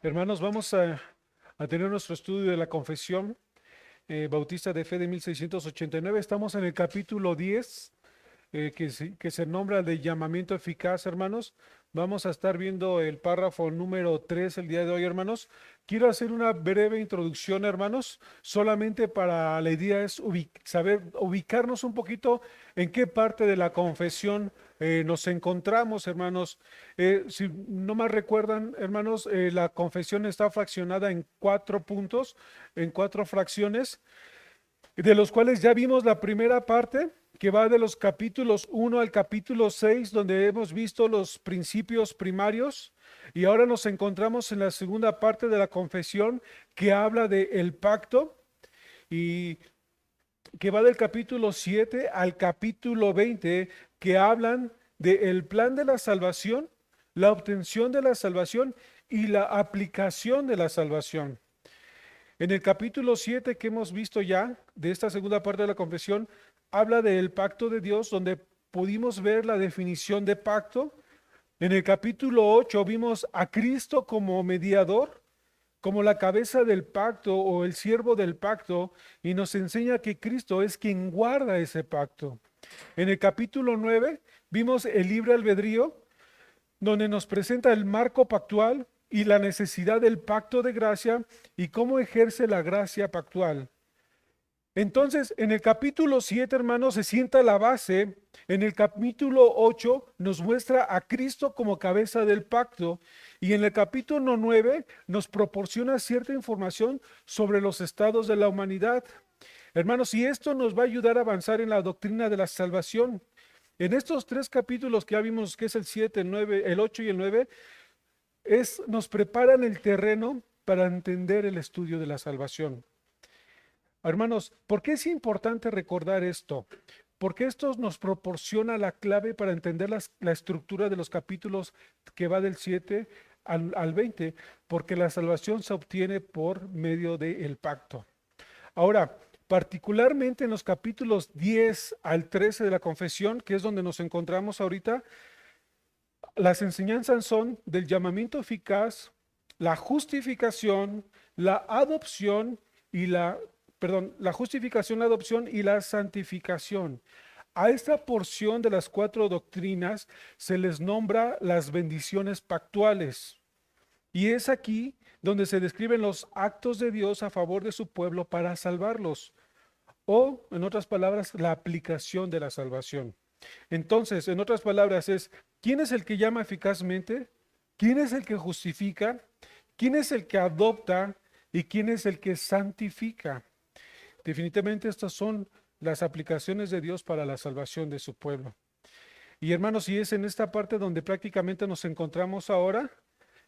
Hermanos, vamos a tener nuestro estudio de la Confesión Bautista de Fe de 1689. Estamos en el capítulo 10, que se nombra de llamamiento eficaz, hermanos. Vamos a estar viendo el párrafo número 3 el día de hoy, hermanos. Quiero hacer una breve introducción, hermanos, solamente para la idea es saber ubicarnos un poquito en qué parte de la confesión nos encontramos, hermanos. Si no más recuerdan, hermanos, la confesión está fraccionada en 4 puntos, en 4 fracciones, de los cuales ya vimos la primera parte, que va de los capítulos 1 al capítulo 6, donde hemos visto los principios primarios, y ahora nos encontramos en la segunda parte de la confesión, que habla de el pacto, y que va del capítulo 7 al capítulo 20, que hablan del plan de la salvación, la obtención de la salvación y la aplicación de la salvación. En el capítulo 7 que hemos visto ya, de esta segunda parte de la confesión, habla del pacto de Dios, donde pudimos ver la definición de pacto. En el capítulo 8 vimos a Cristo como mediador, como la cabeza del pacto o el siervo del pacto, y nos enseña que Cristo es quien guarda ese pacto. En el capítulo 9 vimos el libre albedrío, donde nos presenta el marco pactual y la necesidad del pacto de gracia y cómo ejerce la gracia pactual. Entonces, en el capítulo 7, hermanos, se sienta la base. En el capítulo 8 nos muestra a Cristo como cabeza del pacto. Y en el capítulo 9 nos proporciona cierta información sobre los estados de la humanidad. Hermanos, y esto nos va a ayudar a avanzar en la doctrina de la salvación. En estos 3 capítulos que ya vimos, que es el 7, el 9, el 8 y el 9, nos preparan el terreno para entender el estudio de la salvación. Hermanos, ¿por qué es importante recordar esto? Porque esto nos proporciona la clave para entender la estructura de los capítulos que va del 7 al 20, porque la salvación se obtiene por medio del pacto. Ahora, particularmente en los capítulos 10 al 13 de la confesión, que es donde nos encontramos ahorita, las enseñanzas son del llamamiento eficaz, la justificación, la adopción y la justificación, la adopción y la santificación. A esta porción de las 4 doctrinas se les nombra las bendiciones pactuales. Y es aquí donde se describen los actos de Dios a favor de su pueblo para salvarlos. O, en otras palabras, la aplicación de la salvación. Entonces, en otras palabras, ¿quién es el que llama eficazmente? ¿Quién es el que justifica? ¿Quién es el que adopta? ¿Y quién es el que santifica? Definitivamente estas son las aplicaciones de Dios para la salvación de su pueblo. Y hermanos, y es en esta parte donde prácticamente nos encontramos ahora,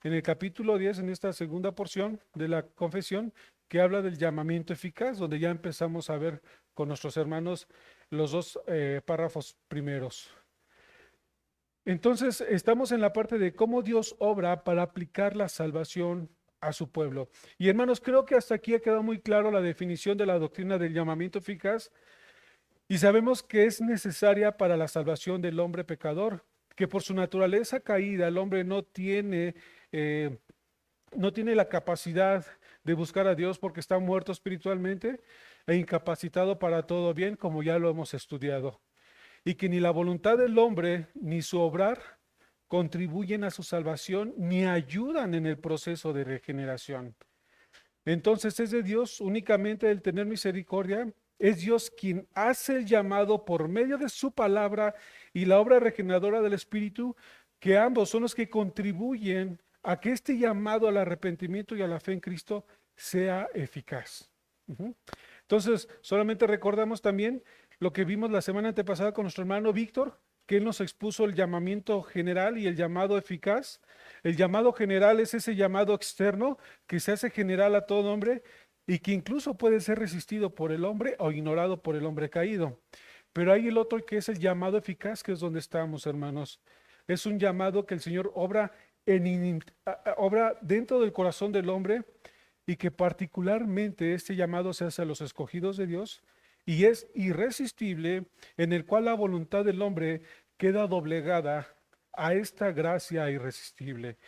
en el capítulo 10, en esta segunda porción de la confesión, que habla del llamamiento eficaz, donde ya empezamos a ver con nuestros hermanos los 2 párrafos primeros. Entonces, estamos en la parte de cómo Dios obra para aplicar la salvación a su pueblo. Y hermanos, creo que hasta aquí ha quedado muy claro la definición de la doctrina del llamamiento eficaz y sabemos que es necesaria para la salvación del hombre pecador, que por su naturaleza caída el hombre eh, no tiene la capacidad de buscar a Dios porque está muerto espiritualmente e incapacitado para todo bien, como ya lo hemos estudiado, y que ni la voluntad del hombre ni su obrar contribuyen a su salvación ni ayudan en el proceso de regeneración. Entonces es de Dios únicamente el tener misericordia. Es Dios quien hace el llamado por medio de su palabra y la obra regeneradora del Espíritu, que ambos son los que contribuyen a que este llamado al arrepentimiento y a la fe en Cristo sea eficaz. Ujú. Entonces, solamente recordamos también lo que vimos la semana antepasada con nuestro hermano Víctor, que él nos expuso el llamamiento general y el llamado eficaz. El llamado general es ese llamado externo que se hace general a todo hombre y que incluso puede ser resistido por el hombre o ignorado por el hombre caído. Pero hay el otro que es el llamado eficaz, que es donde estamos, hermanos. Es un llamado que el Señor obra dentro del corazón del hombre y que particularmente este llamado se hace a los escogidos de Dios y es irresistible, en el cual la voluntad del hombre queda doblegada a esta gracia irresistible.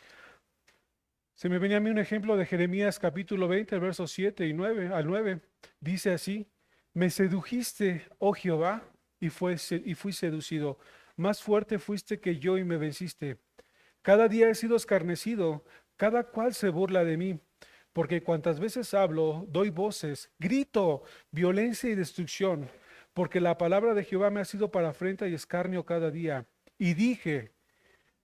Se me venía a mí un ejemplo de Jeremías capítulo 20, versos 7 y 9 al 9. Dice así: Me sedujiste, oh Jehová, y fui seducido. Más fuerte fuiste que yo y me venciste. Cada día he sido escarnecido, cada cual se burla de mí, porque cuantas veces hablo, doy voces, grito, violencia y destrucción, porque la palabra de Jehová me ha sido para afrenta y escarnio cada día. Y dije: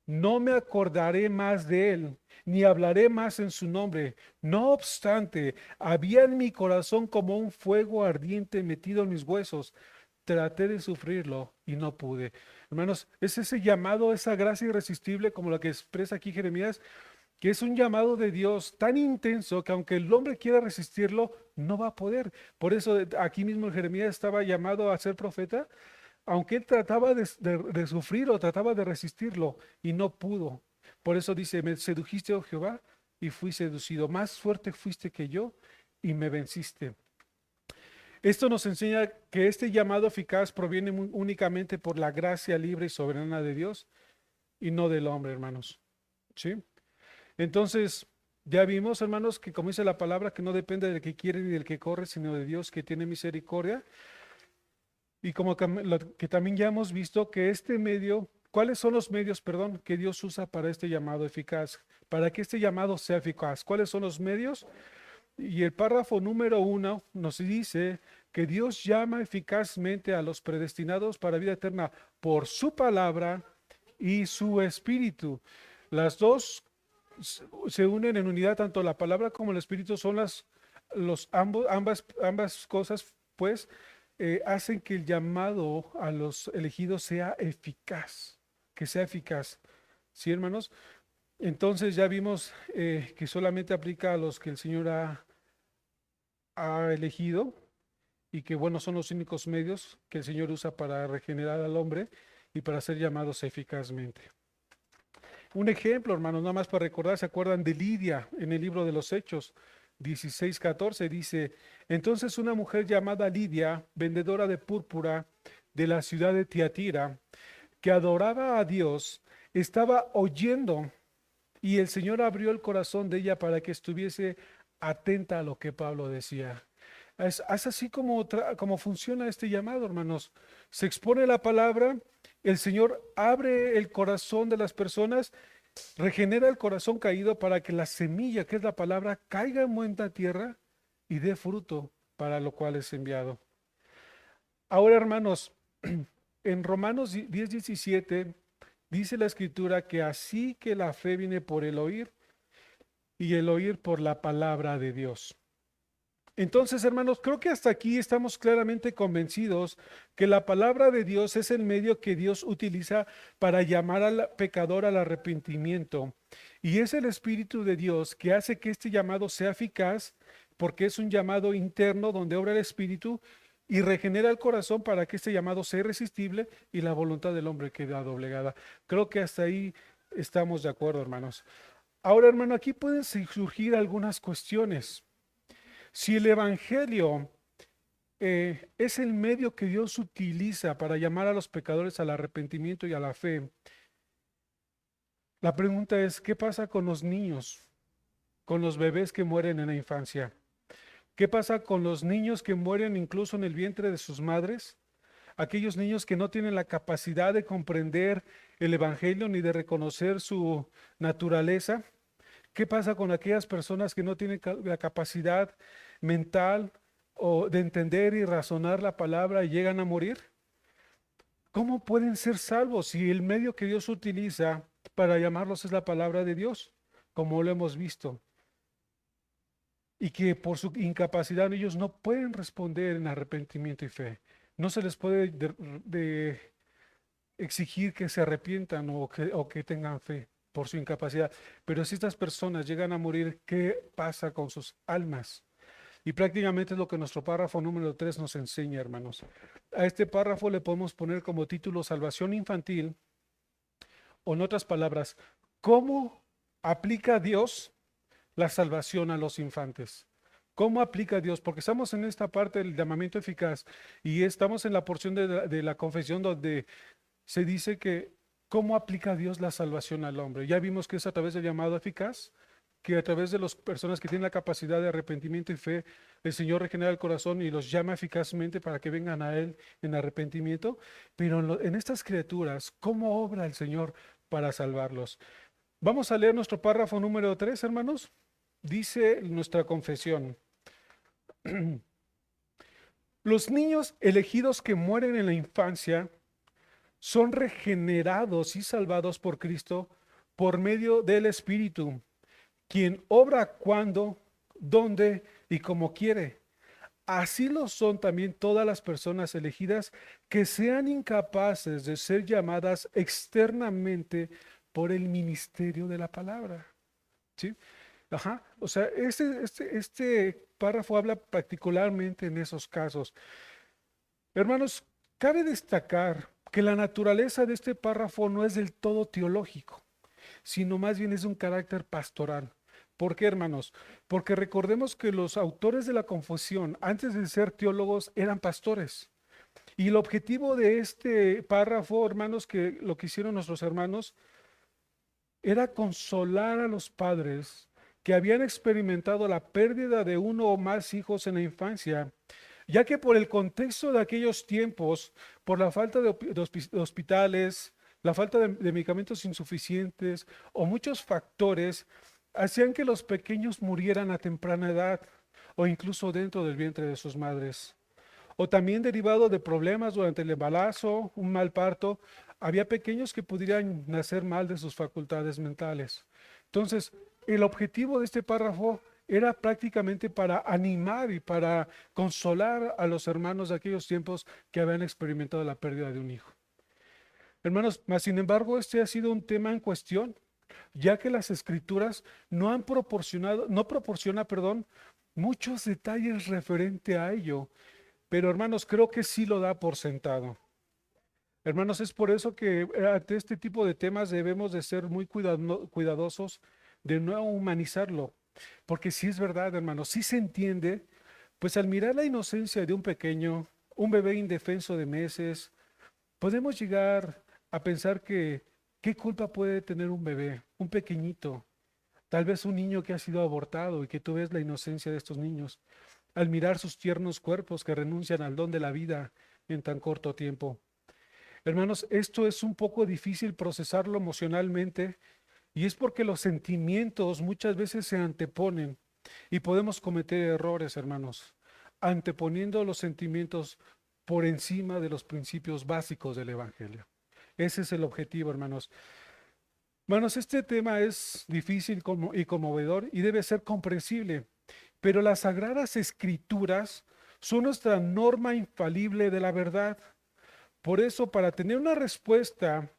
No me acordaré más de él, ni hablaré más en su nombre. No obstante, había en mi corazón como un fuego ardiente metido en mis huesos. Traté de sufrirlo y no pude. Hermanos, es ese llamado, esa gracia irresistible como la que expresa aquí Jeremías, que es un llamado de Dios tan intenso que aunque el hombre quiera resistirlo, no va a poder. Por eso aquí mismo Jeremías estaba llamado a ser profeta, aunque él trataba de sufrir o trataba de resistirlo y no pudo. Por eso dice: Me sedujiste, oh Jehová, y fui seducido. Más fuerte fuiste que yo y me venciste. Esto nos enseña que este llamado eficaz proviene únicamente por la gracia libre y soberana de Dios y no del hombre, hermanos. ¿Sí? Entonces, ya vimos, hermanos, que como dice la palabra, que no depende del que quiere ni del que corre, sino de Dios que tiene misericordia. Y como lo que también ya hemos visto que este medio, ¿cuáles son los medios, perdón, que Dios usa para este llamado eficaz? Para que este llamado sea eficaz, ¿cuáles son los medios? Y el párrafo número 1 nos dice que Dios llama eficazmente a los predestinados para vida eterna por su palabra y su espíritu. Las dos se unen en unidad, tanto la palabra como el espíritu son ambas cosas, pues, hacen que el llamado a los elegidos sea eficaz, que sea eficaz. ¿Sí, hermanos? Entonces ya vimos que solamente aplica a los que el Señor ha elegido y que, bueno, son los únicos medios que el Señor usa para regenerar al hombre y para ser llamados eficazmente. Un ejemplo, hermanos, nada más para recordar, ¿se acuerdan de Lidia en el libro de los Hechos 16:14? Dice: Entonces una mujer llamada Lidia, vendedora de púrpura de la ciudad de Tiatira, que adoraba a Dios, estaba oyendo, y el Señor abrió el corazón de ella para que estuviese atenta a lo que Pablo decía. Es así como funciona este llamado, hermanos. Se expone la palabra, el Señor abre el corazón de las personas, regenera el corazón caído para que la semilla, que es la palabra, caiga en buena tierra y dé fruto para lo cual es enviado. Ahora, hermanos, en Romanos 10:17 dice la Escritura que así que la fe viene por el oír y el oír por la palabra de Dios. Entonces, hermanos, creo que hasta aquí estamos claramente convencidos que la palabra de Dios es el medio que Dios utiliza para llamar al pecador al arrepentimiento. Y es el Espíritu de Dios que hace que este llamado sea eficaz, porque es un llamado interno donde obra el Espíritu y regenera el corazón para que este llamado sea irresistible y la voluntad del hombre queda doblegada. Creo que hasta ahí estamos de acuerdo, hermanos. Ahora, hermano, aquí pueden surgir algunas cuestiones. Si el Evangelio es el medio que Dios utiliza para llamar a los pecadores al arrepentimiento y a la fe, la pregunta es: ¿qué pasa con los niños, con los bebés que mueren en la infancia? ¿Qué pasa con los niños que mueren incluso en el vientre de sus madres? Aquellos niños que no tienen la capacidad de comprender el Evangelio ni de reconocer su naturaleza. ¿Qué pasa con aquellas personas que no tienen la capacidad mental o de entender y razonar la palabra y llegan a morir? ¿Cómo pueden ser salvos si el medio que Dios utiliza para llamarlos es la palabra de Dios, como lo hemos visto? Y que por su incapacidad ellos no pueden responder en arrepentimiento y fe. No se les puede exigir que se arrepientan o que tengan fe por su incapacidad. Pero si estas personas llegan a morir, ¿qué pasa con sus almas? Y prácticamente es lo que nuestro párrafo número 3 nos enseña, hermanos. A este párrafo le podemos poner como título Salvación infantil, o en otras palabras, ¿cómo aplica Dios la salvación a los infantes? ¿Cómo aplica Dios? Porque estamos en esta parte del llamamiento eficaz y estamos en la porción de la confesión donde se dice que cómo aplica Dios la salvación al hombre. Ya vimos que es a través del llamado eficaz, que a través de las personas que tienen la capacidad de arrepentimiento y fe, el Señor regenera el corazón y los llama eficazmente para que vengan a Él en arrepentimiento. Pero en estas criaturas, ¿cómo obra el Señor para salvarlos? Vamos a leer nuestro párrafo número 3, hermanos. Dice nuestra confesión. Los niños elegidos que mueren en la infancia son regenerados y salvados por Cristo por medio del Espíritu, quien obra cuando, dónde y como quiere. Así lo son también todas las personas elegidas que sean incapaces de ser llamadas externamente por el ministerio de la palabra. ¿Sí? Ajá. O sea, este párrafo habla particularmente en esos casos. Hermanos, cabe destacar que la naturaleza de este párrafo no es del todo teológico, sino más bien es un carácter pastoral. ¿Por qué, hermanos? Porque recordemos que los autores de la Confesión, antes de ser teólogos, eran pastores. Y el objetivo de este párrafo, hermanos, que lo que hicieron nuestros hermanos, era consolar a los padres que habían experimentado la pérdida de uno o más hijos en la infancia, ya que por el contexto de aquellos tiempos, por la falta de hospitales, la falta de medicamentos insuficientes o muchos factores, hacían que los pequeños murieran a temprana edad o incluso dentro del vientre de sus madres. O también derivado de problemas durante el embarazo, un mal parto, había pequeños que pudieran nacer mal de sus facultades mentales. Entonces, el objetivo de este párrafo era prácticamente para animar y para consolar a los hermanos de aquellos tiempos que habían experimentado la pérdida de un hijo. Hermanos, mas sin embargo, este ha sido un tema en cuestión, ya que las escrituras no proporciona, perdón, muchos detalles referente a ello, pero hermanos, creo que sí lo da por sentado. Hermanos, es por eso que ante este tipo de temas debemos de ser muy cuidadosos de no humanizarlo, porque sí es verdad, hermanos, sí se entiende, pues al mirar la inocencia de un pequeño, un bebé indefenso de meses, podemos llegar a pensar que qué culpa puede tener un bebé, un pequeñito, tal vez un niño que ha sido abortado y que tú ves la inocencia de estos niños, al mirar sus tiernos cuerpos que renuncian al don de la vida en tan corto tiempo. Hermanos, esto es un poco difícil procesarlo emocionalmente y es porque los sentimientos muchas veces se anteponen y podemos cometer errores, hermanos, anteponiendo los sentimientos por encima de los principios básicos del Evangelio. Ese es el objetivo, hermanos. Hermanos, este tema es difícil y conmovedor y debe ser comprensible, pero las Sagradas Escrituras son nuestra norma infalible de la verdad. Por eso, para tener una respuesta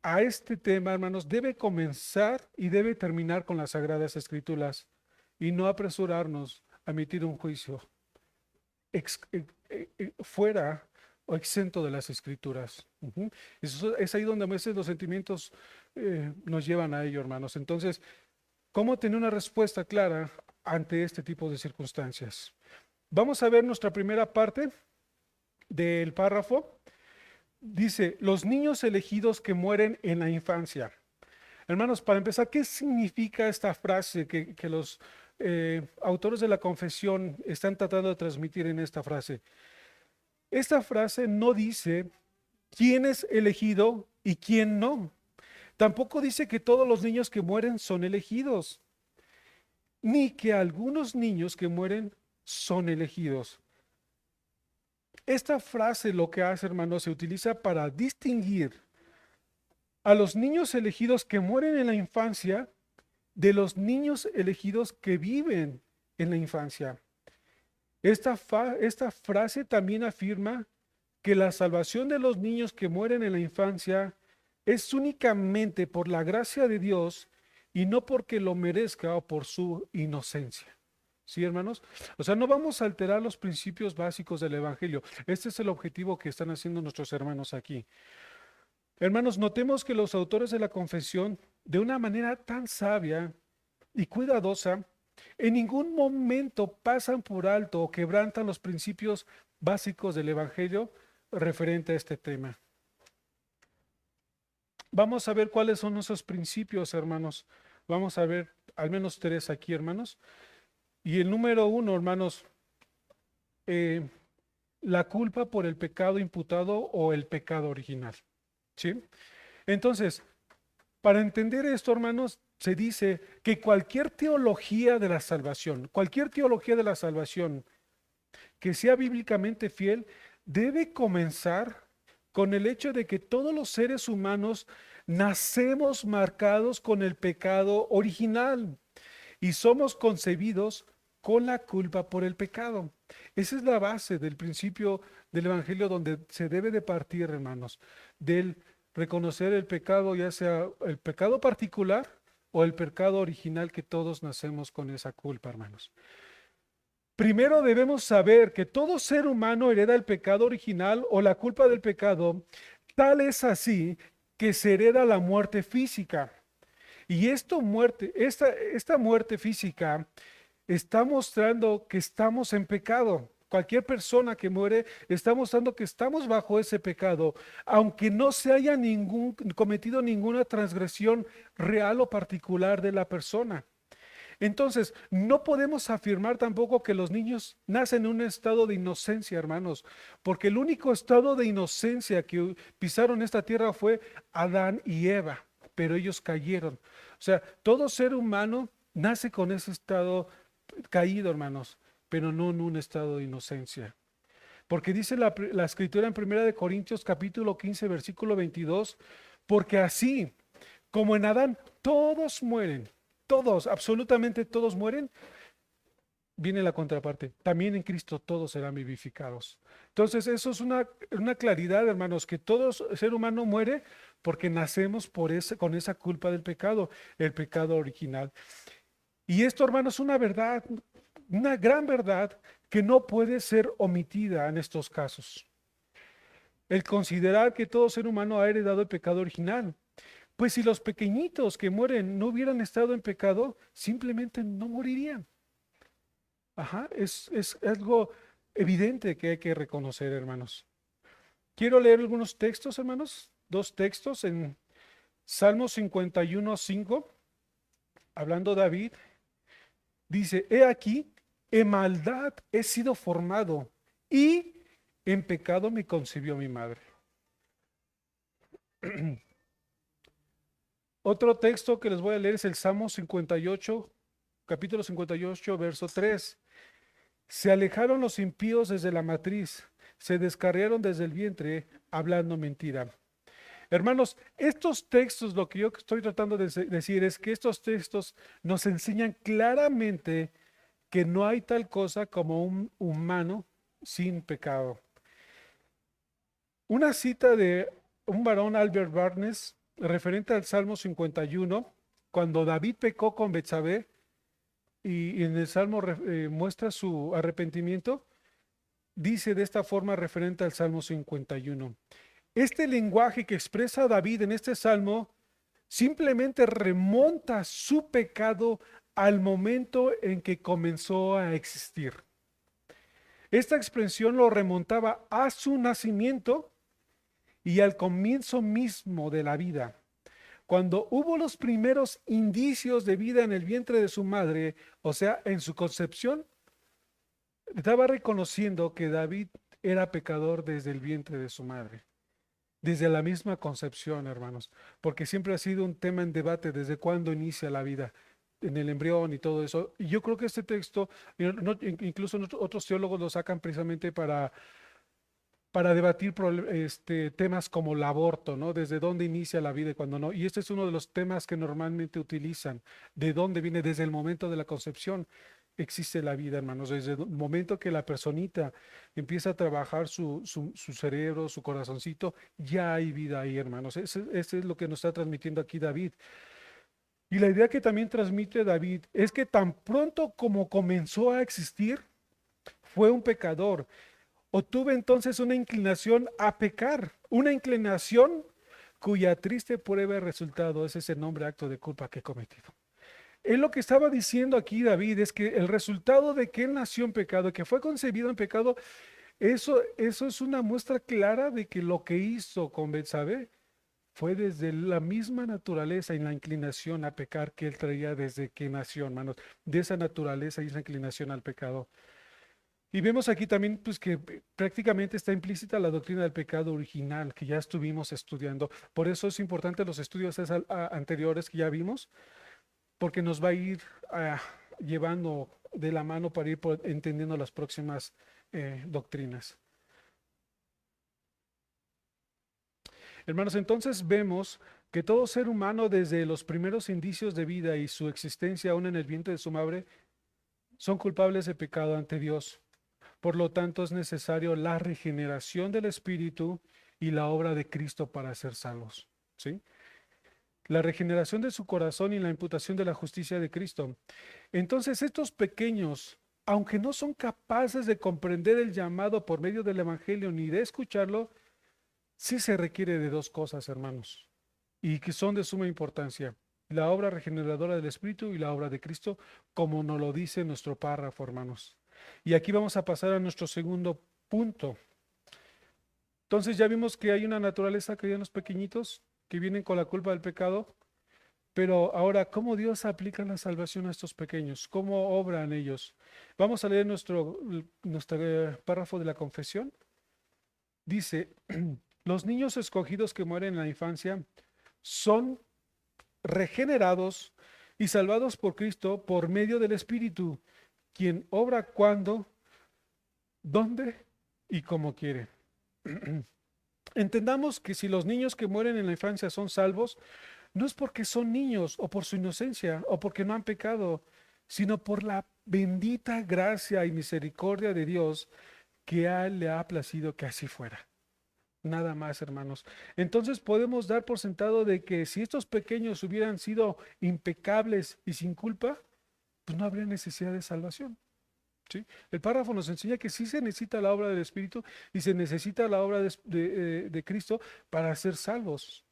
a este tema, hermanos, debe comenzar y debe terminar con las Sagradas Escrituras y no apresurarnos a emitir un juicio fuera o exento de las Escrituras. Eso es ahí donde a veces los sentimientos nos llevan a ello, hermanos. Entonces, ¿cómo tener una respuesta clara ante este tipo de circunstancias? Vamos a ver nuestra primera parte del párrafo. Dice, los niños elegidos que mueren en la infancia. Hermanos, para empezar, ¿qué significa esta frase que los autores de la confesión están tratando de transmitir en esta frase? Esta frase no dice quién es elegido y quién no. Tampoco dice que todos los niños que mueren son elegidos, ni que algunos niños que mueren son elegidos. Esta frase lo que hace, hermanos, se utiliza para distinguir a los niños elegidos que mueren en la infancia de los niños elegidos que viven en la infancia. Esta frase también afirma que la salvación de los niños que mueren en la infancia es únicamente por la gracia de Dios y no porque lo merezca o por su inocencia. ¿Sí, hermanos? O sea, no vamos a alterar los principios básicos del Evangelio. Este es el objetivo que están haciendo nuestros hermanos aquí. Hermanos, notemos que los autores de la confesión, de una manera tan sabia y cuidadosa, en ningún momento pasan por alto o quebrantan los principios básicos del Evangelio referente a este tema. Vamos a ver cuáles son esos principios, hermanos. Vamos a ver al menos tres aquí, hermanos. Y el número uno, hermanos, eh, la culpa por el pecado imputado o el pecado original. ¿Sí? Entonces, para entender esto, hermanos, se dice que cualquier teología de la salvación que sea bíblicamente fiel, debe comenzar con el hecho de que todos los seres humanos nacemos marcados con el pecado original y somos concebidos con la culpa por el pecado. Esa es la base del principio del Evangelio donde se debe de partir, hermanos, del reconocer el pecado, ya sea el pecado particular o el pecado original que todos nacemos con esa culpa, hermanos. Primero debemos saber que todo ser humano hereda el pecado original o la culpa del pecado. Tal es así que se hereda la muerte física. Y esta muerte física está mostrando que estamos en pecado. Cualquier persona que muere está mostrando que estamos bajo ese pecado, aunque no se haya cometido ninguna transgresión real o particular de la persona. Entonces, no podemos afirmar tampoco que los niños nacen en un estado de inocencia, hermanos, porque el único estado de inocencia que pisaron esta tierra fue Adán y Eva, pero ellos cayeron. O sea, todo ser humano nace con ese estado caído, hermanos, pero no en un estado de inocencia. Porque dice la escritura en 1 capítulo 15, versículo 22, porque así como en Adán todos mueren, todos, absolutamente todos mueren, viene la contraparte. También en Cristo todos serán vivificados. Entonces, eso es una claridad, hermanos, que todo ser humano muere porque nacemos con esa culpa del pecado, el pecado original. Y esto, hermanos, es una verdad, una gran verdad que no puede ser omitida en estos casos. El considerar que todo ser humano ha heredado el pecado original. Pues si los pequeñitos que mueren no hubieran estado en pecado, simplemente no morirían. Ajá, es algo evidente que hay que reconocer, hermanos. Quiero leer algunos textos, hermanos. Dos textos en Salmo 51:5, hablando David, dice, he aquí, en maldad he sido formado y en pecado me concibió mi madre. Otro texto que les voy a leer es el Salmo 58, capítulo 58, verso 3. Se alejaron los impíos desde la matriz, se descarriaron desde el vientre, hablando mentira. Hermanos, estos textos, lo que yo estoy tratando de decir es que estos textos nos enseñan claramente que no hay tal cosa como un humano sin pecado. Una cita de un varón, Albert Barnes, referente al Salmo 51, cuando David pecó con Betsabé y en el Salmo muestra su arrepentimiento, dice de esta forma referente al Salmo 51. Este lenguaje que expresa David en este Salmo simplemente remonta su pecado al momento en que comenzó a existir. Esta expresión lo remontaba a su nacimiento y al comienzo mismo de la vida. Cuando hubo los primeros indicios de vida en el vientre de su madre, o sea, en su concepción, estaba reconociendo que David era pecador desde el vientre de su madre, desde la misma concepción, hermanos, porque siempre ha sido un tema en debate desde cuándo inicia la vida, en el embrión y todo eso. Y yo creo que este texto, incluso otros teólogos lo sacan precisamente para debatir temas como el aborto, ¿no? Desde dónde inicia la vida y cuándo no. Y este es uno de los temas que normalmente utilizan, de dónde viene, desde el momento de la concepción existe la vida, hermanos. Desde el momento que la personita empieza a trabajar su cerebro, su corazoncito, ya hay vida ahí, hermanos. Ese es lo que nos está transmitiendo aquí David. Y la idea que también transmite David es que tan pronto como comenzó a existir, fue un pecador. O tuve entonces una inclinación a pecar, una inclinación cuya triste prueba y resultado es ese nombre acto de culpa que he cometido. Él lo que estaba diciendo aquí David es que el resultado de que él nació en pecado, que fue concebido en pecado, eso es una muestra clara de que lo que hizo con Betsabé Fue desde la misma naturaleza y la inclinación a pecar que él traía desde que nació, hermanos, de esa naturaleza y esa inclinación al pecado. Y vemos aquí también pues, que prácticamente está implícita la doctrina del pecado original que ya estuvimos estudiando. Por eso es importante los estudios anteriores que ya vimos, porque nos va a ir llevando de la mano para ir entendiendo las próximas doctrinas. Hermanos, entonces vemos que todo ser humano desde los primeros indicios de vida y su existencia aún en el vientre de su madre son culpables de pecado ante Dios. Por lo tanto, es necesario la regeneración del espíritu y la obra de Cristo para ser salvos. ¿Sí? La regeneración de su corazón y la imputación de la justicia de Cristo. Entonces, estos pequeños, aunque no son capaces de comprender el llamado por medio del Evangelio ni de escucharlo, sí se requiere de dos cosas, hermanos, y que son de suma importancia. La obra regeneradora del Espíritu y la obra de Cristo, como nos lo dice nuestro párrafo, hermanos. Y aquí vamos a pasar a nuestro segundo punto. Entonces ya vimos que hay una naturaleza que hay en los pequeñitos que vienen con la culpa del pecado, pero ahora, ¿cómo Dios aplica la salvación a estos pequeños? ¿Cómo obran ellos? Vamos a leer nuestro párrafo de la confesión. Dice, los niños escogidos que mueren en la infancia son regenerados y salvados por Cristo por medio del Espíritu, quien obra cuando, dónde y como quiere. Entendamos que si los niños que mueren en la infancia son salvos, no es porque son niños o por su inocencia o porque no han pecado, sino por la bendita gracia y misericordia de Dios que a él le ha placido que así fuera. Nada más, hermanos. Entonces podemos dar por sentado de que si estos pequeños hubieran sido impecables y sin culpa, pues no habría necesidad de salvación. ¿Sí? El párrafo nos enseña que sí se necesita la obra del Espíritu y se necesita la obra de Cristo para ser salvos.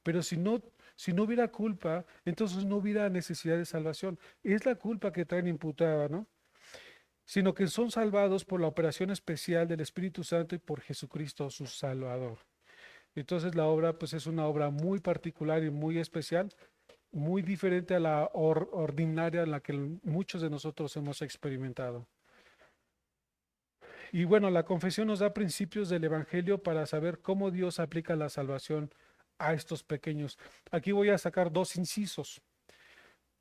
Pero si no hubiera culpa, entonces no hubiera necesidad de salvación. Es la culpa que traen imputada, ¿no? Sino que son salvados por la operación especial del Espíritu Santo y por Jesucristo su Salvador. Entonces la obra pues es una obra muy particular y muy especial, muy diferente a la ordinaria en la que muchos de nosotros hemos experimentado. Y bueno, la confesión nos da principios del Evangelio para saber cómo Dios aplica la salvación a estos pequeños. Aquí voy a sacar dos incisos.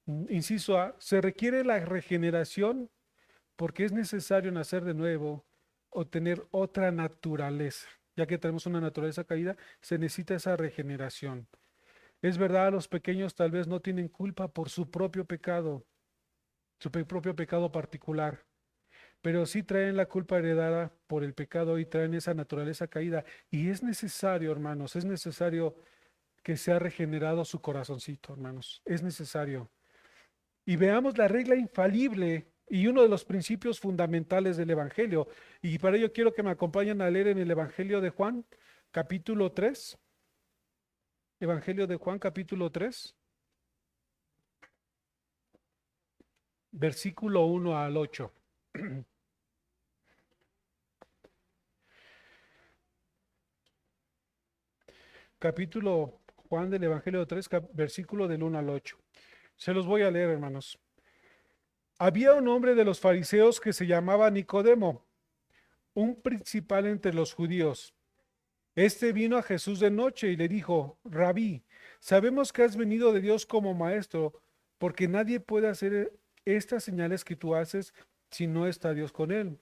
Inciso A, se requiere la regeneración porque es necesario nacer de nuevo o tener otra naturaleza. Ya que tenemos una naturaleza caída, se necesita esa regeneración. Es verdad, los pequeños tal vez no tienen culpa por su propio pecado, propio pecado particular, pero sí traen la culpa heredada por el pecado y traen esa naturaleza caída. Y es necesario, hermanos, es necesario que sea regenerado su corazoncito, hermanos. Es necesario. Y veamos la regla infalible y uno de los principios fundamentales del Evangelio. Y para ello quiero que me acompañen a leer en el Evangelio de Juan, capítulo 3. Evangelio de Juan, capítulo 3, versículo 1 al 8. Capítulo Juan del Evangelio 3, versículo del 1 al 8. Se los voy a leer, hermanos. Había un hombre de los fariseos que se llamaba Nicodemo, un principal entre los judíos. Este vino a Jesús de noche y le dijo, Rabí, sabemos que has venido de Dios como maestro, porque nadie puede hacer estas señales que tú haces si no está Dios con él.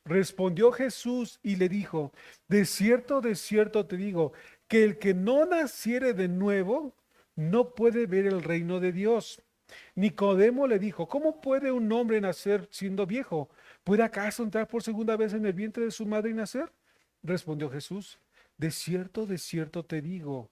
Respondió Jesús y le dijo, de cierto te digo, que el que no naciere de nuevo no puede ver el reino de Dios. Nicodemo le dijo, ¿cómo puede un hombre nacer siendo viejo? ¿Puede acaso entrar por segunda vez en el vientre de su madre y nacer? Respondió Jesús, de cierto te digo,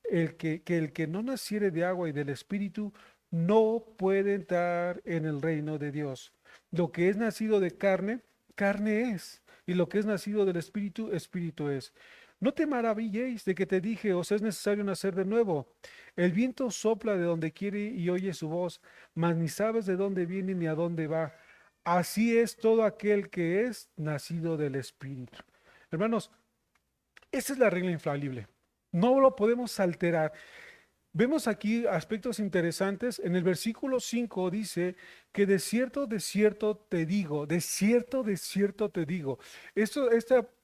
que el que no naciere de agua y del Espíritu no puede entrar en el reino de Dios. Lo que es nacido de carne, carne es, y lo que es nacido del Espíritu, Espíritu es. No te maravilléis de que te dije, os es necesario nacer de nuevo. El viento sopla de donde quiere y oye su voz, mas ni sabes de dónde viene ni a dónde va. Así es todo aquel que es nacido del Espíritu. Hermanos, esa es la regla infalible. No lo podemos alterar. Vemos aquí aspectos interesantes. En el versículo 5 dice que de cierto te digo, de cierto te digo.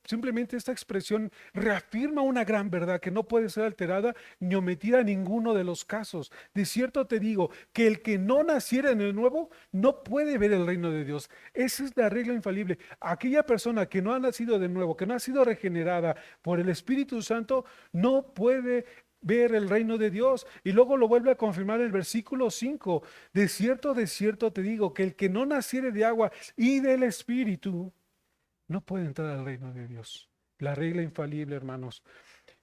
Simplemente esta expresión reafirma una gran verdad que no puede ser alterada ni omitida en ninguno de los casos. De cierto te digo que el que no naciera en el nuevo no puede ver el reino de Dios. Esa es la regla infalible. Aquella persona que no ha nacido de nuevo, que no ha sido regenerada por el Espíritu Santo, no puede ver el reino de Dios. Y luego lo vuelve a confirmar el versículo 5. De cierto te digo que el que no naciere de agua y del Espíritu no puede entrar al reino de Dios. La regla infalible, hermanos.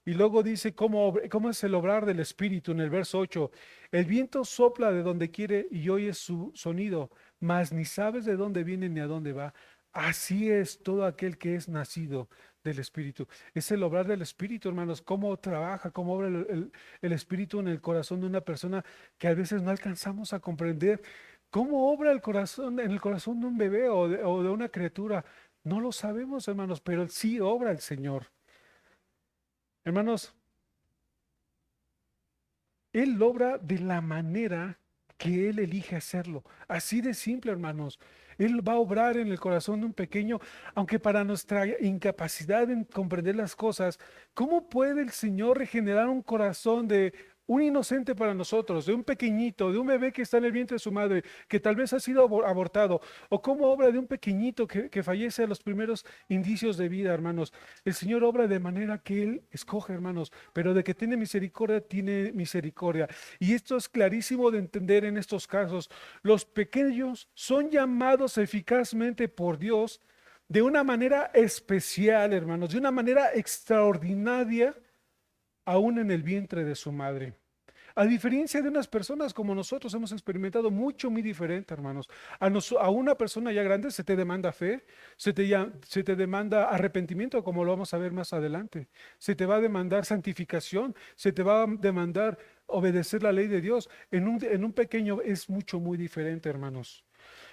Y luego dice cómo es el obrar del Espíritu en el verso 8. El viento sopla de donde quiere y oyes su sonido, mas ni sabes de dónde viene ni a dónde va. Así es todo aquel que es nacido del Espíritu. Es el obrar del Espíritu, hermanos. Cómo trabaja, cómo obra el Espíritu en el corazón de una persona que a veces no alcanzamos a comprender. ¿Cómo obra el corazón en el corazón de un bebé o de una criatura? No lo sabemos, hermanos, pero sí obra el Señor. Hermanos, Él obra de la manera que Él elige hacerlo. Así de simple, hermanos. Él va a obrar en el corazón de un pequeño, aunque para nuestra incapacidad en comprender las cosas, ¿cómo puede el Señor regenerar un corazón de un inocente para nosotros, de un pequeñito, de un bebé que está en el vientre de su madre, que tal vez ha sido abortado, o cómo obra de un pequeñito que fallece a los primeros indicios de vida, hermanos? El Señor obra de manera que Él escoge, hermanos, pero de que tiene misericordia. Y esto es clarísimo de entender en estos casos. Los pequeños son llamados eficazmente por Dios de una manera especial, hermanos, de una manera extraordinaria, aún en el vientre de su madre. A diferencia de unas personas como nosotros hemos experimentado mucho, muy diferente, hermanos. A una persona ya grande se te demanda fe, se te demanda arrepentimiento, como lo vamos a ver más adelante. Se te va a demandar santificación, se te va a demandar obedecer la ley de Dios. En un pequeño es mucho, muy diferente, hermanos.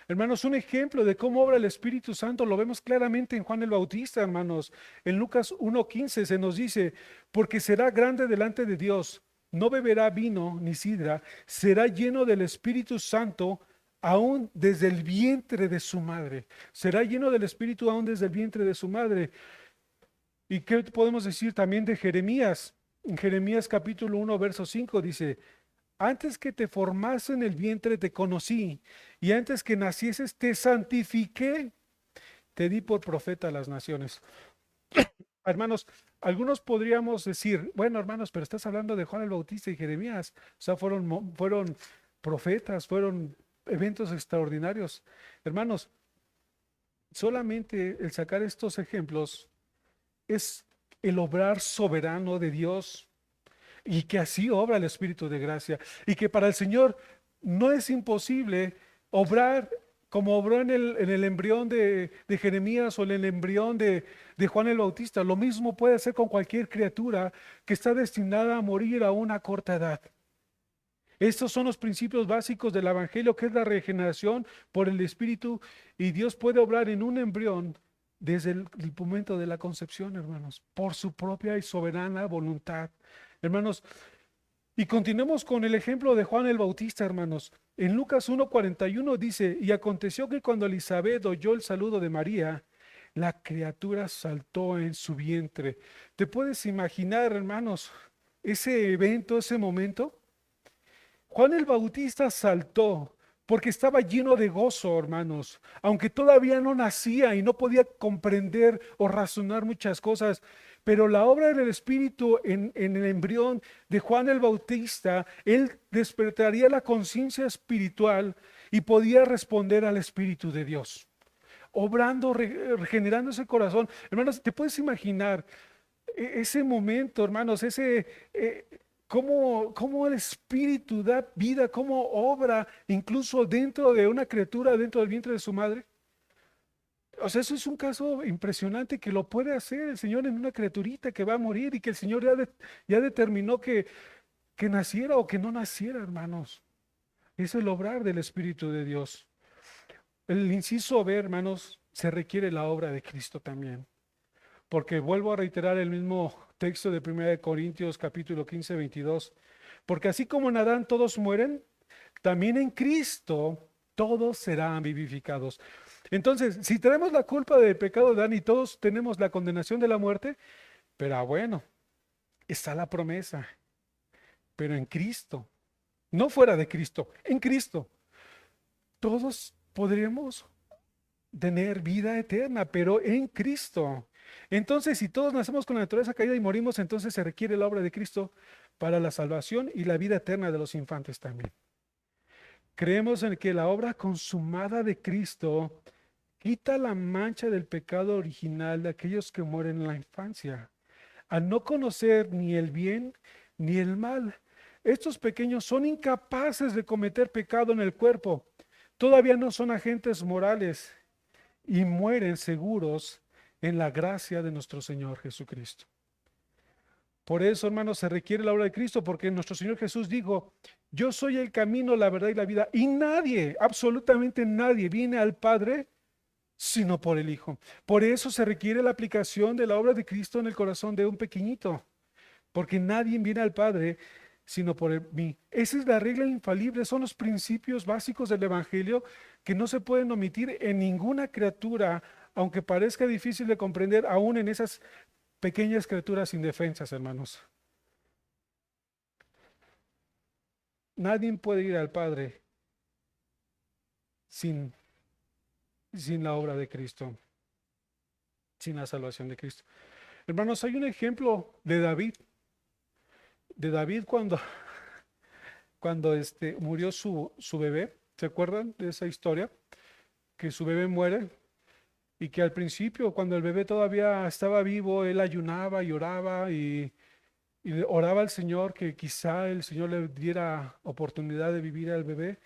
Hermanos, un ejemplo de cómo obra el Espíritu Santo lo vemos claramente en Juan el Bautista, hermanos. En Lucas 1:15 se nos dice, porque será grande delante de Dios, no beberá vino ni sidra, será lleno del Espíritu Santo aún desde el vientre de su madre. Será lleno del Espíritu aún desde el vientre de su madre. ¿Y qué podemos decir también de Jeremías? En Jeremías capítulo 1, verso 5 dice, antes que te formase en el vientre te conocí, y antes que nacieses te santifiqué, te di por profeta a las naciones. Hermanos, algunos podríamos decir, bueno, hermanos, pero estás hablando de Juan el Bautista y Jeremías. O sea, fueron profetas, fueron eventos extraordinarios. Hermanos, solamente el sacar estos ejemplos es el obrar soberano de Dios, y que así obra el Espíritu de gracia, y que para el Señor no es imposible obrar como obró en el embrión de Jeremías o en el embrión de Juan el Bautista. Lo mismo puede hacer con cualquier criatura que está destinada a morir a una corta edad. Estos son los principios básicos del Evangelio, que es la regeneración por el Espíritu, y Dios puede obrar en un embrión desde el momento de la concepción, hermanos, por su propia y soberana voluntad. Hermanos, y continuemos con el ejemplo de Juan el Bautista, hermanos. En Lucas 1:41 dice, y aconteció que cuando Elizabeth oyó el saludo de María, la criatura saltó en su vientre. ¿Te puedes imaginar, hermanos, ese evento, ese momento? Juan el Bautista saltó porque estaba lleno de gozo, hermanos. Aunque todavía no nacía y no podía comprender o razonar muchas cosas, pero la obra del Espíritu en el embrión de Juan el Bautista, él despertaría la conciencia espiritual y podía responder al Espíritu de Dios, obrando, regenerando ese corazón. Hermanos, ¿te puedes imaginar ese momento, hermanos, cómo el Espíritu da vida, cómo obra incluso dentro de una criatura, dentro del vientre de su madre? O sea, eso es un caso impresionante que lo puede hacer el Señor en una criaturita que va a morir y que el Señor ya determinó que naciera o que no naciera, hermanos. Es el obrar del Espíritu de Dios. El inciso B, hermanos, se requiere la obra de Cristo también. Porque vuelvo a reiterar el mismo texto de 1 Corintios capítulo 15, 22. Porque así como en Adán todos mueren, también en Cristo todos serán vivificados. Entonces, si tenemos la culpa del pecado de Adán y todos tenemos la condenación de la muerte, pero bueno, está la promesa, pero en Cristo, no fuera de Cristo, en Cristo, todos podremos tener vida eterna, pero en Cristo. Entonces, si todos nacemos con la naturaleza caída y morimos, entonces se requiere la obra de Cristo para la salvación y la vida eterna de los infantes también. Creemos en que la obra consumada de Cristo quita la mancha del pecado original de aquellos que mueren en la infancia, al no conocer ni el bien ni el mal. Estos pequeños son incapaces de cometer pecado en el cuerpo, todavía no son agentes morales y mueren seguros en la gracia de nuestro Señor Jesucristo. Por eso, hermanos, se requiere la obra de Cristo, porque nuestro Señor Jesús dijo: yo soy el camino, la verdad y la vida, y nadie, absolutamente nadie, viene al Padre sino por el Hijo. Por eso se requiere la aplicación de la obra de Cristo en el corazón de un pequeñito, porque nadie viene al Padre sino por mí. Esa es la regla infalible, son los principios básicos del Evangelio que no se pueden omitir en ninguna criatura, aunque parezca difícil de comprender, aún en esas pequeñas criaturas indefensas, hermanos. Nadie puede ir al Padre sin la obra de Cristo, sin la salvación de Cristo. Hermanos, hay un ejemplo de David. De David cuando murió su bebé. ¿Se acuerdan de esa historia? Que su bebé muere y que al principio, cuando el bebé todavía estaba vivo, él ayunaba y oraba y oraba al Señor que quizá el Señor le diera oportunidad de vivir al bebé.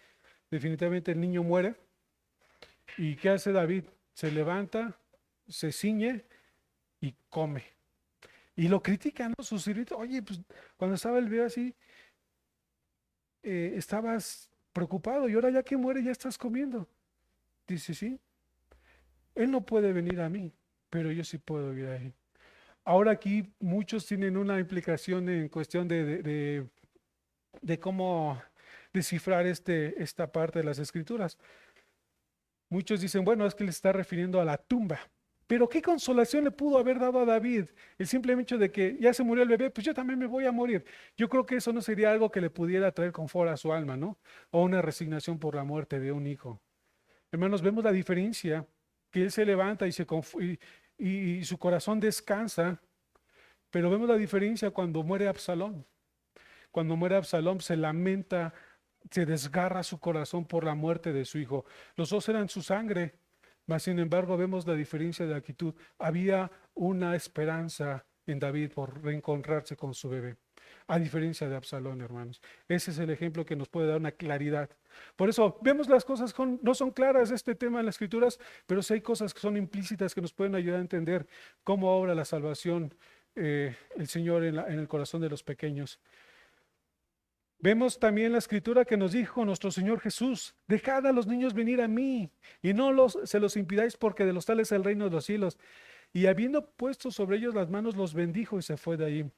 Definitivamente el niño muere. ¿Y qué hace David? Se levanta, se ciñe y come. Y lo critican, ¿no? Sus sirvientes: oye, pues cuando estaba el bebé así, estabas preocupado y ahora ya que muere ya estás comiendo. Dice: sí, él no puede venir a mí, pero yo sí puedo ir a él. Ahora aquí muchos tienen una implicación en cuestión de cómo descifrar esta parte de las Escrituras. Muchos dicen: bueno, es que le está refiriendo a la tumba. Pero ¿qué consolación le pudo haber dado a David el simple hecho de que ya se murió el bebé? Pues yo también me voy a morir. Yo creo que eso no sería algo que le pudiera traer confort a su alma, ¿no? O una resignación por la muerte de un hijo. Hermanos, vemos la diferencia, que él se levanta y su corazón descansa, pero vemos la diferencia cuando muere Absalón. Cuando muere Absalón se lamenta, se desgarra su corazón por la muerte de su hijo. Los dos eran su sangre, mas sin embargo vemos la diferencia de actitud. Había una esperanza en David por reencontrarse con su bebé, a diferencia de Absalón, hermanos. Ese es el ejemplo que nos puede dar una claridad. Por eso vemos las cosas, no son claras este tema en las Escrituras, pero sí hay cosas que son implícitas que nos pueden ayudar a entender cómo obra la salvación el Señor en el corazón de los pequeños. Vemos también la Escritura que nos dijo nuestro Señor Jesús: dejad a los niños venir a mí y no se los impidáis, porque de los tales es el reino de los cielos. Y habiendo puesto sobre ellos las manos, los bendijo y se fue de ahí.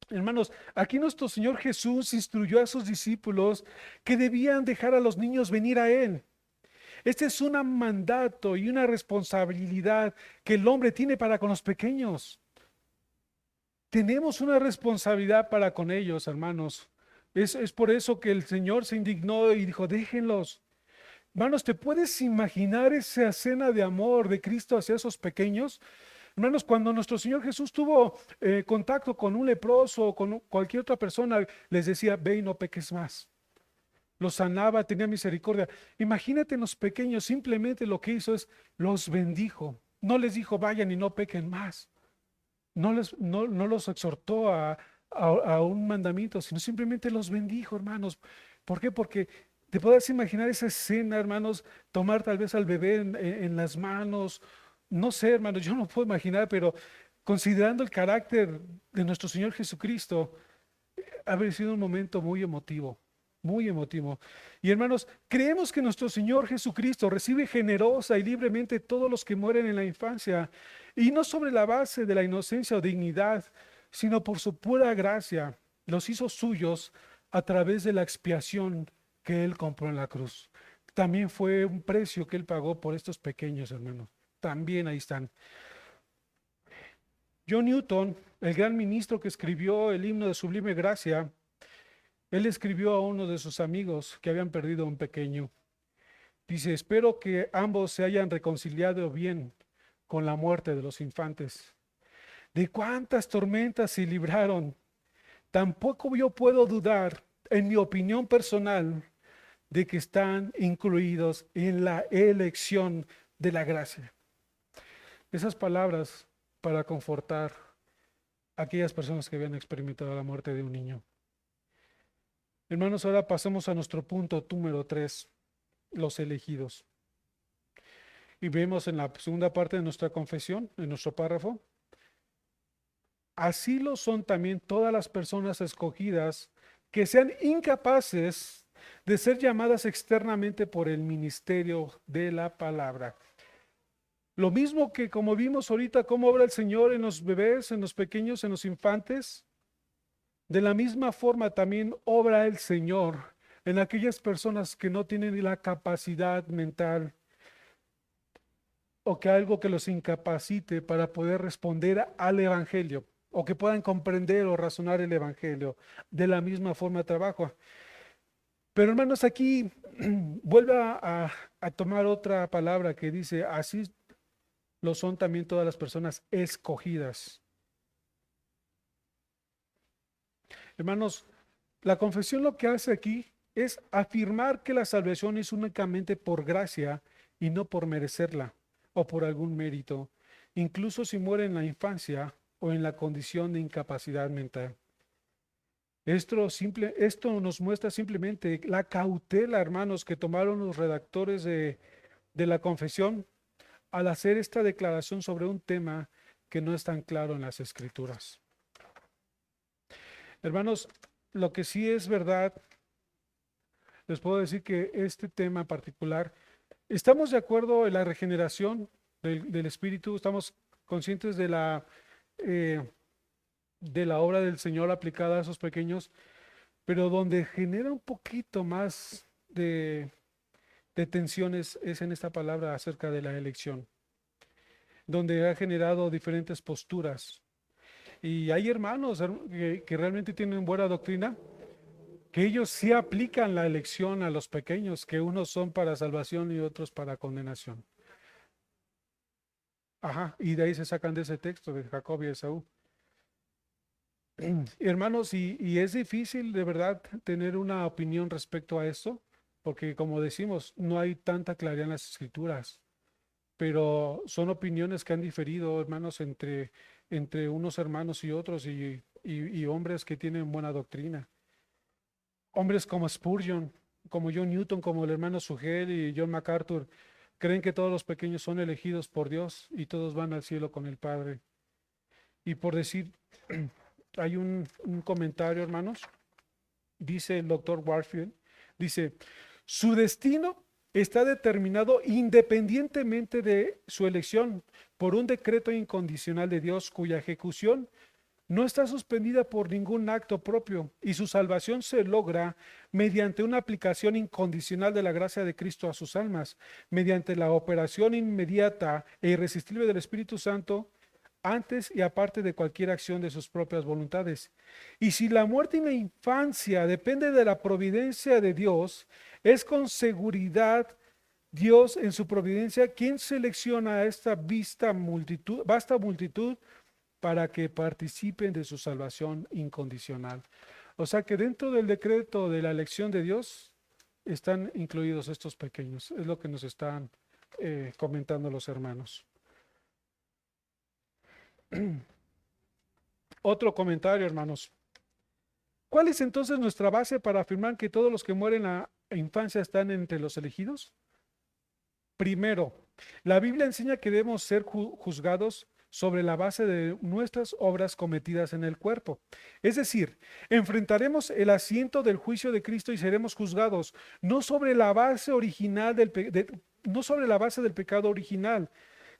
Hermanos, aquí nuestro Señor Jesús instruyó a sus discípulos que debían dejar a los niños venir a Él. Este es un mandato y una responsabilidad que el hombre tiene para con los pequeños. Tenemos una responsabilidad para con ellos, hermanos. Es por eso que el Señor se indignó y dijo: déjenlos. Hermanos, ¿te puedes imaginar esa escena de amor de Cristo hacia esos pequeños? Hermanos, cuando nuestro Señor Jesús tuvo contacto con un leproso o con cualquier otra persona, les decía: ve y no peques más. Los sanaba, tenía misericordia. Imagínate en los pequeños, simplemente lo que hizo es los bendijo. No les dijo: vayan y no pequen más. No los exhortó a un mandamiento, sino simplemente los bendijo, hermanos. ¿Por qué? Porque te puedes imaginar esa escena, hermanos, tomar tal vez al bebé en las manos. No sé, hermanos, yo no puedo imaginar, pero considerando el carácter de nuestro Señor Jesucristo, haber sido un momento muy emotivo. Muy emotivo. Y hermanos, creemos que nuestro Señor Jesucristo recibe generosa y libremente todos los que mueren en la infancia, y no sobre la base de la inocencia o dignidad, sino por su pura gracia los hizo suyos a través de la expiación que Él compró en la cruz. También fue un precio que Él pagó por estos pequeños hermanos. También ahí están. John Newton, el gran ministro que escribió el himno de Sublime Gracia, él escribió a uno de sus amigos que habían perdido a un pequeño. Dice, espero que ambos se hayan reconciliado bien con la muerte de los infantes. De cuántas tormentas se libraron. Tampoco yo puedo dudar, en mi opinión personal, de que están incluidos en la elección de la gracia. Esas palabras para confortar a aquellas personas que habían experimentado la muerte de un niño. Hermanos, ahora pasamos a nuestro punto número 3, los elegidos. Y vemos en la segunda parte de nuestra confesión, en nuestro párrafo, así lo son también todas las personas escogidas que sean incapaces de ser llamadas externamente por el ministerio de la palabra. Lo mismo que como vimos ahorita, cómo obra el Señor en los bebés, en los pequeños, en los infantes, de la misma forma también obra el Señor en aquellas personas que no tienen la capacidad mental o que algo que los incapacite para poder responder al Evangelio o que puedan comprender o razonar el Evangelio. De la misma forma trabajo. Pero hermanos, aquí vuelve a tomar otra palabra que dice, así lo son también todas las personas escogidas. Hermanos, la confesión lo que hace aquí es afirmar que la salvación es únicamente por gracia y no por merecerla o por algún mérito, incluso si muere en la infancia o en la condición de incapacidad mental. Esto nos muestra simplemente la cautela, hermanos, que tomaron los redactores de la confesión al hacer esta declaración sobre un tema que no es tan claro en las Escrituras. Hermanos, lo que sí es verdad, les puedo decir que este tema en particular, estamos de acuerdo en la regeneración del Espíritu, estamos conscientes de la obra del Señor aplicada a esos pequeños, pero donde genera un poquito más de tensiones es en esta palabra acerca de la elección, donde ha generado diferentes posturas. Y hay hermanos que realmente tienen buena doctrina, que ellos sí aplican la elección a los pequeños, que unos son para salvación y otros para condenación. Ajá, y de ahí se sacan de ese texto de Jacob y Esaú. Hermanos, y es difícil de verdad tener una opinión respecto a esto, porque como decimos, no hay tanta claridad en las Escrituras, pero son opiniones que han diferido, hermanos, entre unos hermanos y otros, y hombres que tienen buena doctrina. Hombres como Spurgeon, como John Newton, como el hermano Sugel y John MacArthur, creen que todos los pequeños son elegidos por Dios y todos van al cielo con el Padre. Y por decir, hay un comentario, hermanos, dice el doctor Warfield, dice, su destino está determinado independientemente de su elección por un decreto incondicional de Dios cuya ejecución no está suspendida por ningún acto propio y su salvación se logra mediante una aplicación incondicional de la gracia de Cristo a sus almas, mediante la operación inmediata e irresistible del Espíritu Santo antes y aparte de cualquier acción de sus propias voluntades. Y si la muerte en la infancia depende de la providencia de Dios, es con seguridad Dios en su providencia quien selecciona a esta vasta multitud para que participen de su salvación incondicional. O sea que dentro del decreto de la elección de Dios están incluidos estos pequeños. Es lo que nos están comentando los hermanos. Otro comentario, hermanos. ¿Cuál es entonces nuestra base para afirmar que todos los que mueren en la infancia están entre los elegidos? Primero, la Biblia enseña que debemos ser juzgados sobre la base de nuestras obras cometidas en el cuerpo. Es decir, enfrentaremos el asiento del juicio de Cristo y seremos juzgados no sobre la base original no sobre la base del pecado original,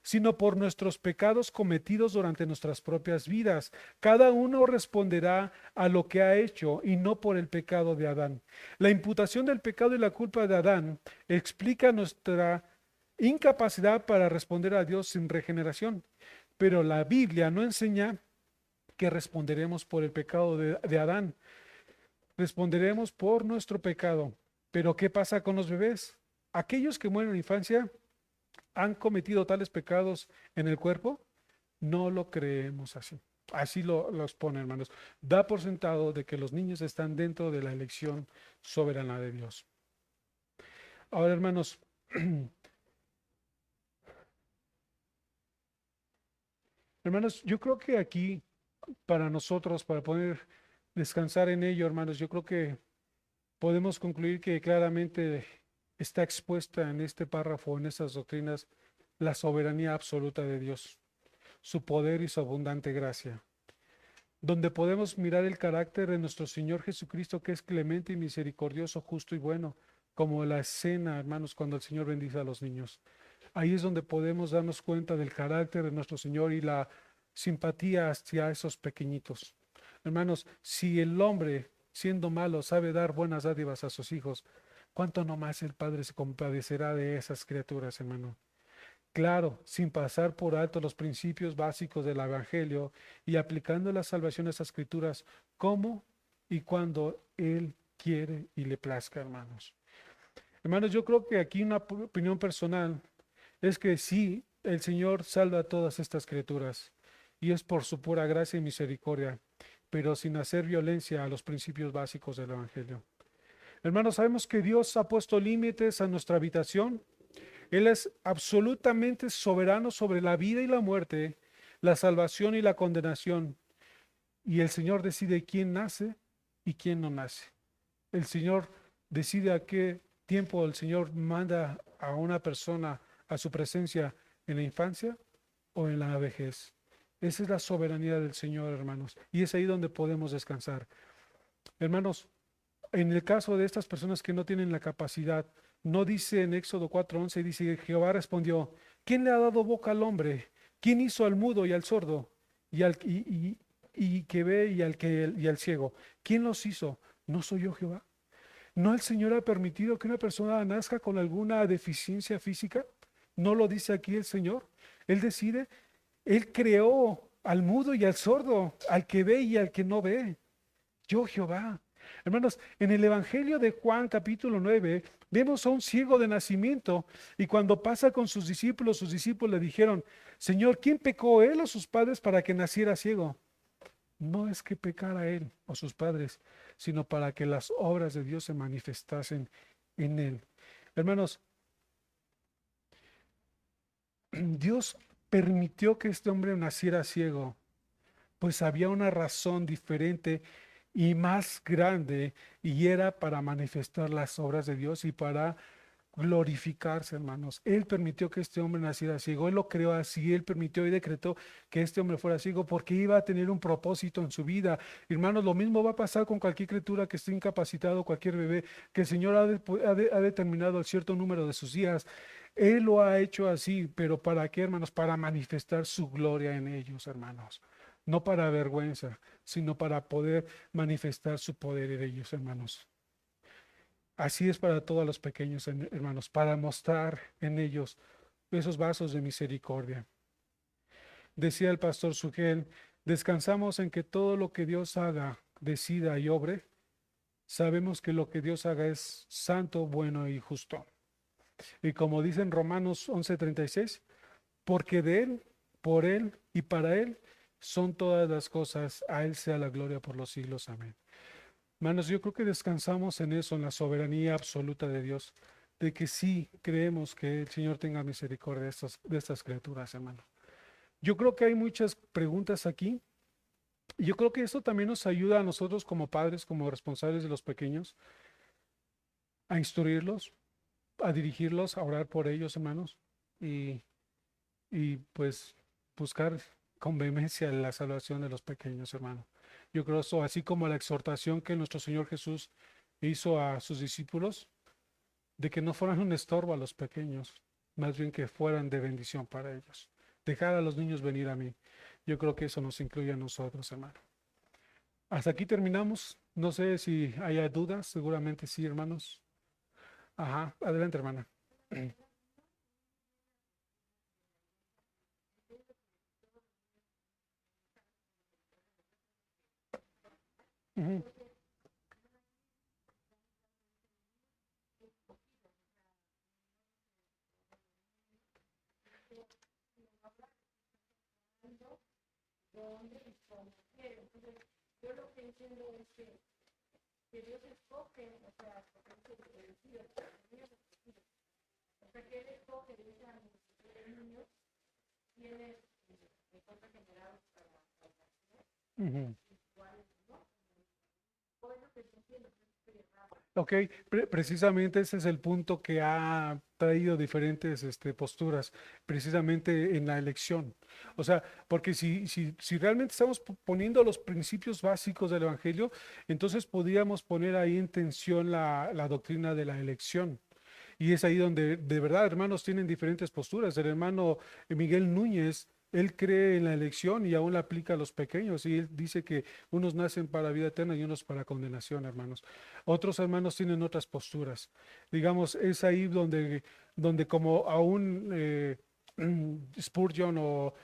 sino por nuestros pecados cometidos durante nuestras propias vidas. Cada uno responderá a lo que ha hecho y no por el pecado de Adán. La imputación del pecado y la culpa de Adán explica nuestra incapacidad para responder a Dios sin regeneración, pero la Biblia no enseña que responderemos por el pecado de Adán. Responderemos por nuestro pecado. Pero ¿qué pasa con los bebés? Aquellos que mueren en la infancia han cometido tales pecados en el cuerpo. No lo creemos así. Así los pone, hermanos. Da por sentado de que los niños están dentro de la elección soberana de Dios. Ahora, hermanos, hermanos, yo creo que aquí para nosotros, para poder descansar en ello, hermanos, yo creo que podemos concluir que claramente está expuesta en este párrafo, en estas doctrinas, la soberanía absoluta de Dios, su poder y su abundante gracia, donde podemos mirar el carácter de nuestro Señor Jesucristo, que es clemente y misericordioso, justo y bueno, como la escena, hermanos, cuando el Señor bendice a los niños. Ahí es donde podemos darnos cuenta del carácter de nuestro Señor y la simpatía hacia esos pequeñitos. Hermanos, si el hombre, siendo malo, sabe dar buenas dádivas a sus hijos, ¿cuánto no más el Padre se compadecerá de esas criaturas, hermano? Claro, sin pasar por alto los principios básicos del Evangelio y aplicando la salvación a esas escrituras como y cuando Él quiere y le plazca, hermanos. Hermanos, yo creo que aquí una opinión personal es que sí, el Señor salva a todas estas criaturas y es por su pura gracia y misericordia, pero sin hacer violencia a los principios básicos del Evangelio. Hermanos, sabemos que Dios ha puesto límites a nuestra habitación. Él es absolutamente soberano sobre la vida y la muerte, la salvación y la condenación. Y el Señor decide quién nace y quién no nace. El Señor decide a qué tiempo el Señor manda a una persona a su presencia, en la infancia o en la vejez. Esa es la soberanía del Señor, hermanos. Y es ahí donde podemos descansar. Hermanos, en el caso de estas personas que no tienen la capacidad, no dice en Éxodo 4:11, dice, Jehová respondió, ¿quién le ha dado boca al hombre? ¿Quién hizo al mudo y al sordo y que ve y al ciego? ¿Quién los hizo? ¿No soy yo Jehová? ¿No el Señor ha permitido que una persona nazca con alguna deficiencia física? ¿No lo dice aquí el Señor? Él decide, Él creó al mudo y al sordo, al que ve y al que no ve. Yo Jehová. Hermanos, en el Evangelio de Juan capítulo 9 vemos a un ciego de nacimiento y cuando pasa con sus discípulos le dijeron, Señor, ¿quién pecó, él o sus padres para que naciera ciego? No es que pecara él o sus padres, sino para que las obras de Dios se manifestasen en él. Hermanos, Dios permitió que este hombre naciera ciego, pues había una razón diferente y más grande, y era para manifestar las obras de Dios y para glorificarse, hermanos. Él permitió que este hombre naciera ciego, Él lo creó así, Él permitió y decretó que este hombre fuera ciego porque iba a tener un propósito en su vida. Hermanos, lo mismo va a pasar con cualquier criatura que esté incapacitado, cualquier bebé, que el Señor ha determinado el cierto número de sus días. Él lo ha hecho así, pero ¿para qué, hermanos? Para manifestar su gloria en ellos, hermanos. No para vergüenza, sino para poder manifestar su poder en ellos, hermanos. Así es para todos los pequeños, hermanos, para mostrar en ellos esos vasos de misericordia. Decía el pastor Sugel, descansamos en que todo lo que Dios haga, decida y obre, sabemos que lo que Dios haga es santo, bueno y justo. Y como dice en Romanos 11:36, porque de Él, por Él y para Él son todas las cosas, a Él sea la gloria por los siglos. Amén. Hermanos, yo creo que descansamos en eso, en la soberanía absoluta de Dios, de que sí creemos que el Señor tenga misericordia de estas criaturas, hermano. Yo creo que hay muchas preguntas aquí, y yo creo que esto también nos ayuda a nosotros como padres, como responsables de los pequeños, a instruirlos, a dirigirlos, a orar por ellos, hermanos, y, y pues buscar con vehemencia la salvación de los pequeños, hermano. Yo creo eso, así como la exhortación que nuestro Señor Jesús hizo a sus discípulos, de que no fueran un estorbo a los pequeños, más bien que fueran de bendición para ellos. dejar a los niños venir a mí. Yo creo que eso nos incluye a nosotros, hermano. Hasta aquí terminamos. No sé si haya dudas, seguramente sí, hermanos. Ajá, adelante, hermana. Ujú, ujú. Ok, precisamente ese es el punto que ha traído diferentes posturas, precisamente en la elección. O sea, porque si realmente estamos poniendo los principios básicos del Evangelio, entonces podríamos poner ahí en tensión la doctrina de la elección. Y es ahí donde de verdad hermanos tienen diferentes posturas. El hermano Miguel Núñez, él cree en la elección y aún la aplica a los pequeños. Y él dice que unos nacen para vida eterna y unos para condenación, hermanos. Otros hermanos tienen otras posturas. Digamos, es ahí donde como aún Spurgeon o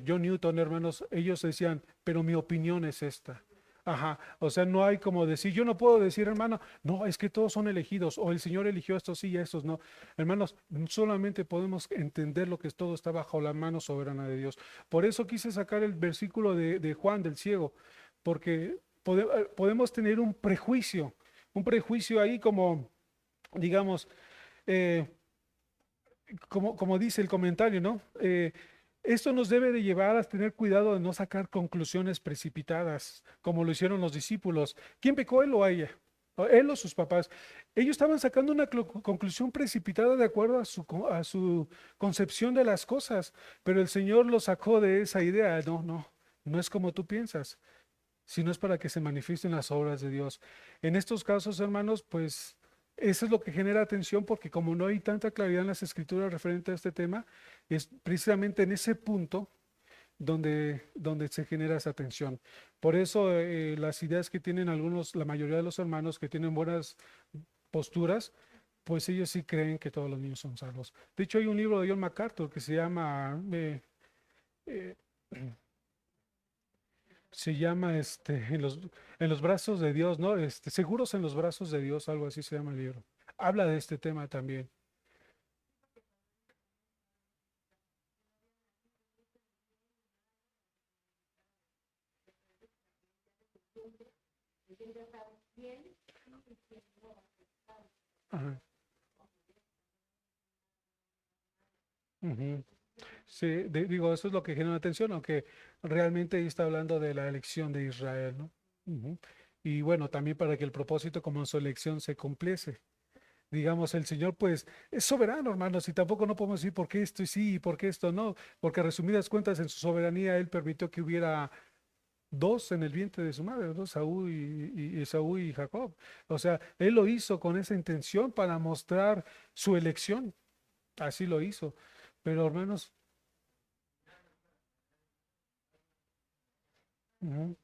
John Newton, hermanos, ellos decían, pero mi opinión es esta. Ajá, o sea, no hay como decir, yo no puedo decir, hermano, no, es que todos son elegidos, o el Señor eligió a estos sí y a estos no. Hermanos, solamente podemos entender lo que es todo está bajo la mano soberana de Dios. Por eso quise sacar el versículo de Juan del ciego, porque podemos tener un prejuicio ahí como, digamos, eh, como dice el comentario, ¿no? Esto nos debe de llevar a tener cuidado de no sacar conclusiones precipitadas, como lo hicieron los discípulos. ¿Quién pecó, él o ella? ¿O él o sus papás? Ellos estaban sacando una conclusión precipitada de acuerdo a su concepción de las cosas, pero el Señor los sacó de esa idea. No, no, no es como tú piensas, sino es para que se manifiesten las obras de Dios. En estos casos, hermanos, pues eso es lo que genera tensión porque como no hay tanta claridad en las escrituras referente a este tema, es precisamente en ese punto donde se genera esa tensión. Por eso las ideas que tienen algunos, la mayoría de los hermanos que tienen buenas posturas, pues ellos sí creen que todos los niños son salvos. De hecho, hay un libro de John MacArthur que eh, se llama en los brazos de Dios, ¿no? Seguros en los brazos de Dios, algo así se llama el libro. Habla de este tema también. Ajá. Ujú. Sí, digo, eso es lo que genera atención, aunque realmente ahí está hablando de la elección de Israel, ¿no? Ujú. Y bueno, también para que el propósito como en su elección se cumpliese. Digamos, el Señor pues es soberano, hermanos, y tampoco no podemos decir por qué esto sí y por qué esto no, porque a resumidas cuentas en su soberanía Él permitió que hubiera dos en el vientre de su madre, ¿no? Saúl y Esaú y Jacob. O sea, Él lo hizo con esa intención para mostrar su elección, así lo hizo. Pero hermanos, ujú,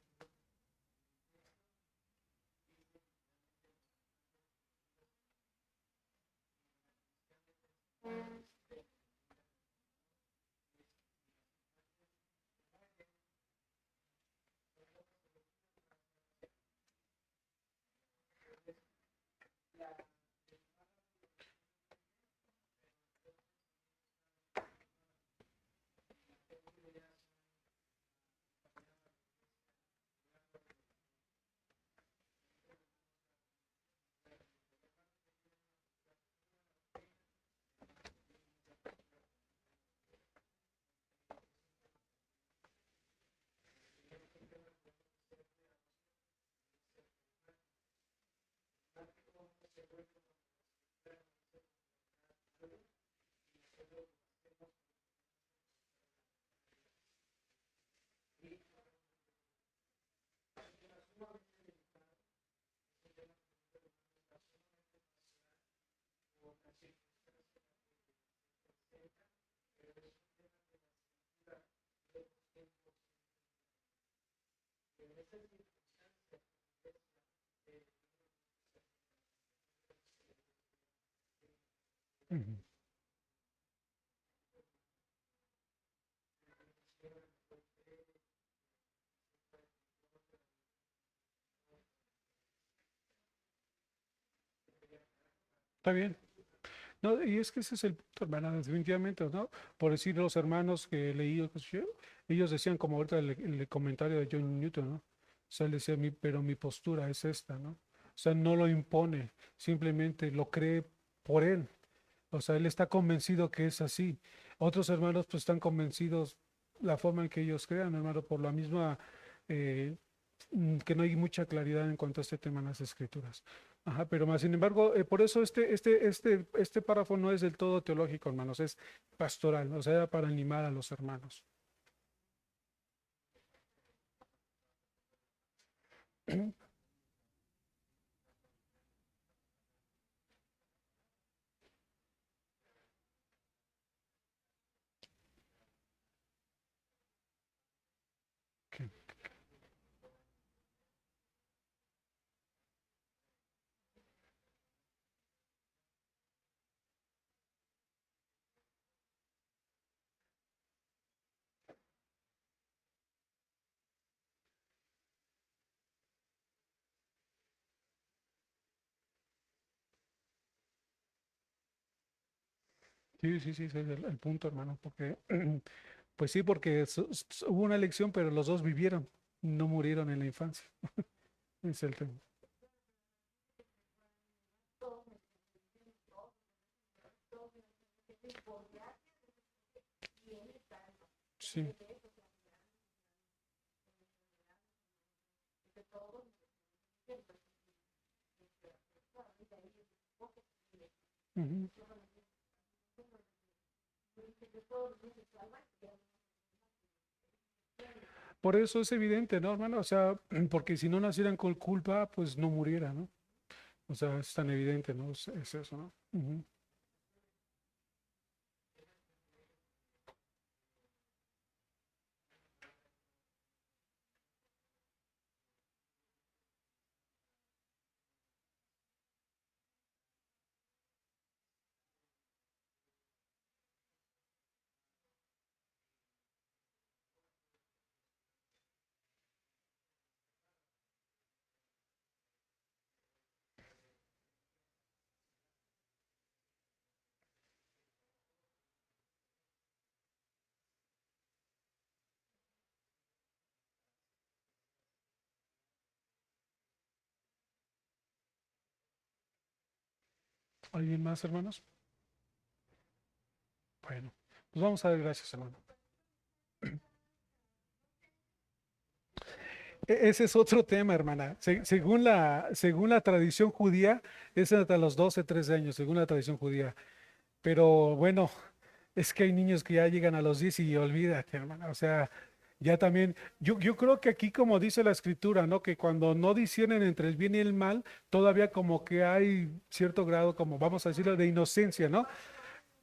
Ujú. Está bien. No, y es que ese es el punto, hermana, definitivamente, ¿no? Por decir los hermanos que leí, pues, ellos decían, como ahorita el comentario de John Newton, ¿no? O sea, él decía, pero mi postura es esta, ¿no? O sea, no lo impone, simplemente lo cree por él. O sea, él está convencido que es así. Otros hermanos, pues, están convencidos la forma en que ellos crean, hermano, por la misma, eh, que no hay mucha claridad en cuanto a este tema en las escrituras. Ajá, pero más sin embargo, por eso este párrafo no es del todo teológico, hermanos, es pastoral, o sea, era para animar a los hermanos. Ok. Sí, sí, sí, ese es el punto, hermano, porque, pues sí, porque hubo una elección, pero los dos vivieron, no murieron en la infancia. Es el tema. Sí. Ujú. Por eso es evidente, ¿no, hermano? O sea, porque si no nacieran con culpa, pues no muriera, ¿no? O sea, es tan evidente, ¿no? Es eso, ¿no? Ujú. ¿Alguien más, hermanos? Bueno, pues vamos a dar gracias, hermano. Ese es otro tema, hermana. Según la tradición judía, es hasta los 12, 13 años, según la tradición judía. Pero bueno, es que hay niños que ya llegan a los 10 y olvídate, hermana. O sea, ya también, yo creo que aquí, como dice la escritura, ¿no? Que cuando no disciernen entre el bien y el mal, todavía como que hay cierto grado, como vamos a decirlo, de inocencia, ¿no?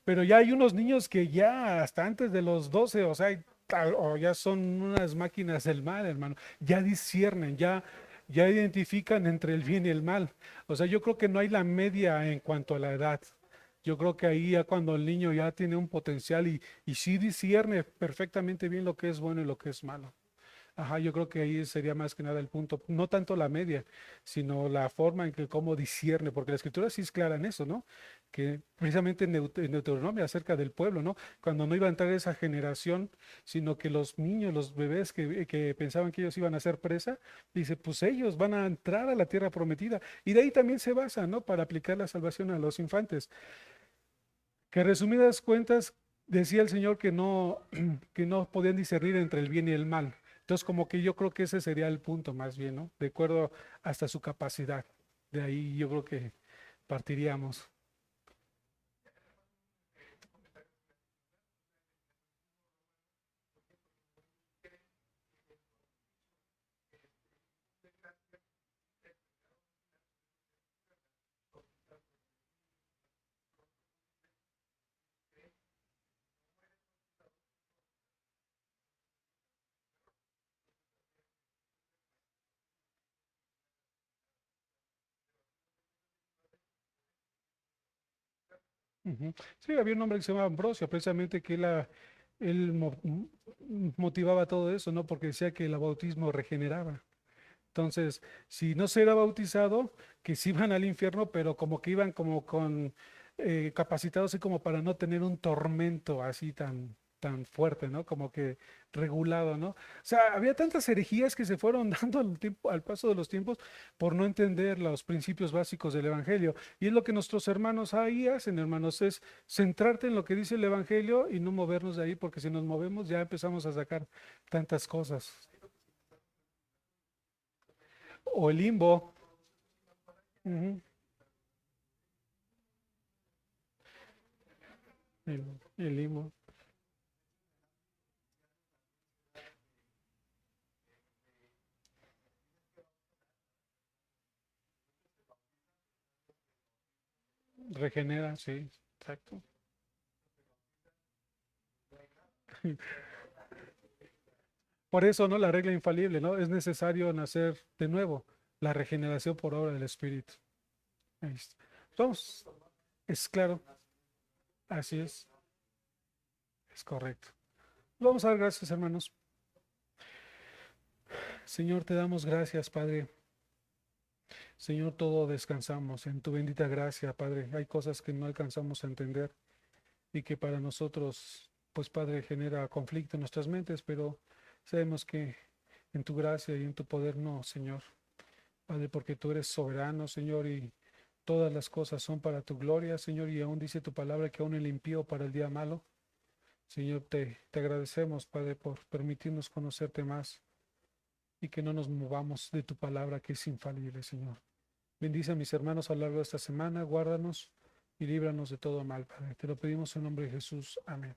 Pero ya hay unos niños que ya hasta antes de los 12, o sea, o ya son unas máquinas del mal, hermano. Ya disciernen, ya identifican entre el bien y el mal. O sea, yo creo que no hay la media en cuanto a la edad. Yo creo que ahí ya cuando el niño ya tiene un potencial y sí discierne perfectamente bien lo que es bueno y lo que es malo. Ajá, yo creo que ahí sería más que nada el punto, no tanto la media, sino la forma en que cómo discierne, porque la escritura sí es clara en eso, ¿no? Que precisamente en Deuteronomio acerca del pueblo, ¿no? Cuando no iba a entrar esa generación, sino que los niños, los bebés que pensaban que ellos iban a ser presa, dice, pues ellos van a entrar a la tierra prometida. Y de ahí también se basa, ¿no? Para aplicar la salvación a los infantes. Que resumidas cuentas, decía el Señor que no, que no podían discernir entre el bien y el mal. Entonces, como que yo creo que ese sería el punto más bien, ¿no? De acuerdo hasta su capacidad. De ahí yo creo que partiríamos. Ujú. Sí, había un hombre que se llamaba Ambrosio, precisamente que él motivaba todo eso, ¿no? Porque decía que el bautismo regeneraba. Entonces, si no se era bautizado, que sí iban al infierno, pero como que iban como con capacitados así como para no tener un tormento así tan fuerte, ¿no? Como que regulado, ¿no? O sea, había tantas herejías que se fueron dando al tiempo, al paso de los tiempos por no entender los principios básicos del Evangelio. Y es lo que nuestros hermanos ahí hacen, hermanos, es centrarte en lo que dice el Evangelio y no movernos de ahí, porque si nos movemos ya empezamos a sacar tantas cosas. O el limbo. Ujú. El limbo. Regenera, sí, exacto. Por eso, ¿no? La regla infalible, ¿no? Es necesario nacer de nuevo, la regeneración por obra del Espíritu. Ahí está. Vamos, es claro, así es correcto. Vamos a dar gracias, hermanos. Señor, te damos gracias, Padre. Señor, todo descansamos en tu bendita gracia, Padre. Hay cosas que no alcanzamos a entender y que para nosotros, pues, Padre, genera conflicto en nuestras mentes, pero sabemos que en tu gracia y en tu poder no, Señor. Padre, porque tú eres soberano, Señor, y todas las cosas son para tu gloria, Señor, y aún dice tu palabra que aún el impío para el día malo. Señor, te agradecemos, Padre, por permitirnos conocerte más y que no nos movamos de tu palabra que es infalible, Señor. Bendice a mis hermanos a lo largo de esta semana, guárdanos y líbranos de todo mal, Padre. Te lo pedimos en nombre de Jesús. Amén.